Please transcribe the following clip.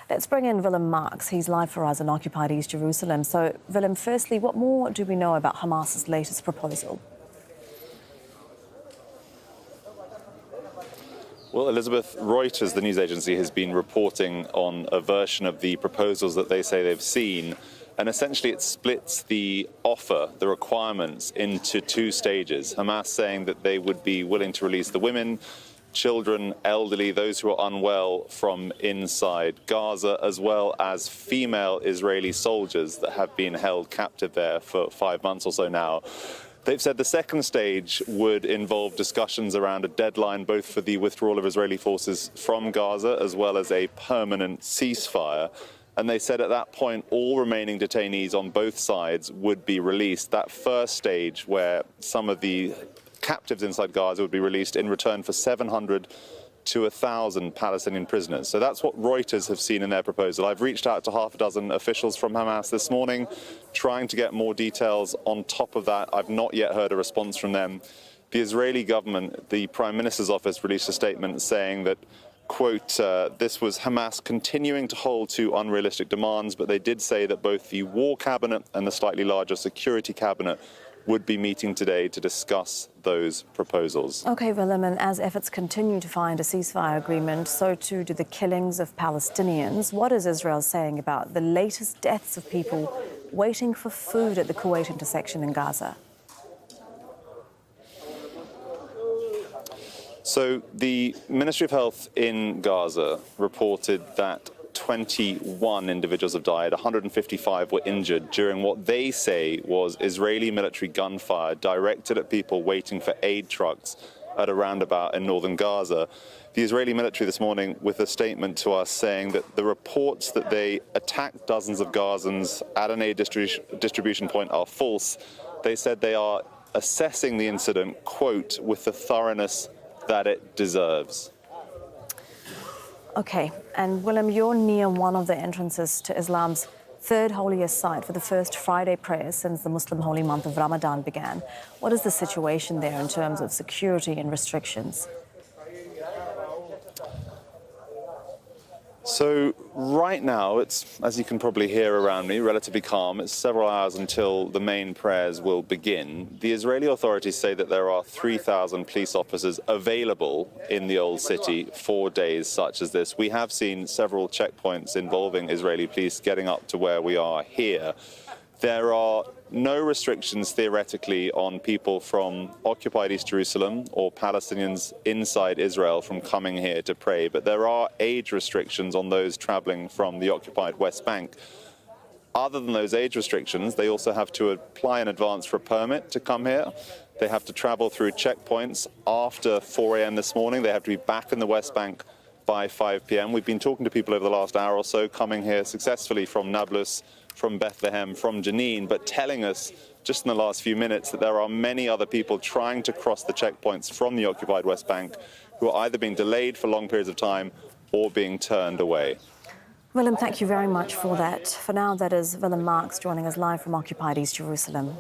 Let's bring in Willem Marx. He's live for us in occupied East Jerusalem. So, Willem, firstly, what more do we know about Hamas's latest proposal? Well, Elizabeth, Reuters, the news agency, has been reporting on a version of the proposals that they say they've seen. And essentially it splits the offer, the requirements, into two stages. Hamas saying that they would be willing to release the women, children, elderly, those who are unwell from inside Gaza, as well as female Israeli soldiers that have been held captive there for 5 months or so now. They've said the second stage would involve discussions around a deadline both for the withdrawal of Israeli forces from Gaza as well as a permanent ceasefire. And they said at that point, all remaining detainees on both sides would be released. That first stage where some of the captives inside Gaza would be released in return for 700 to 1,000 Palestinian prisoners. So that's what Reuters have seen in their proposal. I've reached out to half a dozen officials from Hamas this morning, trying to get more details on top of that. I've not yet heard a response from them. The Israeli government, the Prime Minister's office, released a statement saying that, quote, this was Hamas continuing to hold to unrealistic demands, but they did say that both the War Cabinet and the slightly larger Security Cabinet would be meeting today to discuss those proposals. OK, Willem, and as efforts continue to find a ceasefire agreement, so too do the killings of Palestinians. What is Israel saying about the latest deaths of people waiting for food at the Kuwait intersection in Gaza? So the Ministry of Health in Gaza reported that 21 individuals have died, 155 were injured during what they say was Israeli military gunfire directed at people waiting for aid trucks at a roundabout in northern Gaza. The Israeli military this morning with a statement to us saying that the reports that they attacked dozens of Gazans at an aid distribution point are false. They said they are assessing the incident, quote, with the thoroughness that it deserves. OK, and Willem, you're near one of the entrances to Islam's third holiest site for the first Friday prayers since the Muslim holy month of Ramadan began. What is the situation there in terms of security and restrictions? So right now, it's, as you can probably hear around me, relatively calm. It's several hours until the main prayers will begin. The Israeli authorities say that there are 3,000 police officers available in the old city for days such as this. We have seen several checkpoints involving Israeli police getting up to where we are here. There are no restrictions, theoretically, on people from occupied East Jerusalem or Palestinians inside Israel from coming here to pray, but there are age restrictions on those traveling from the occupied West Bank. Other than those age restrictions, they also have to apply in advance for a permit to come here. They have to travel through checkpoints after 4 a.m. this morning. They have to be back in the West Bank by 5 p.m. We've been talking to people over the last hour or so coming here successfully from Nablus, from Bethlehem, from Jenin, but telling us just in the last few minutes that there are many other people trying to cross the checkpoints from the occupied West Bank who are either being delayed for long periods of time or being turned away. Willem, thank you very much for that. For now, that is Willem Marx joining us live from occupied East Jerusalem.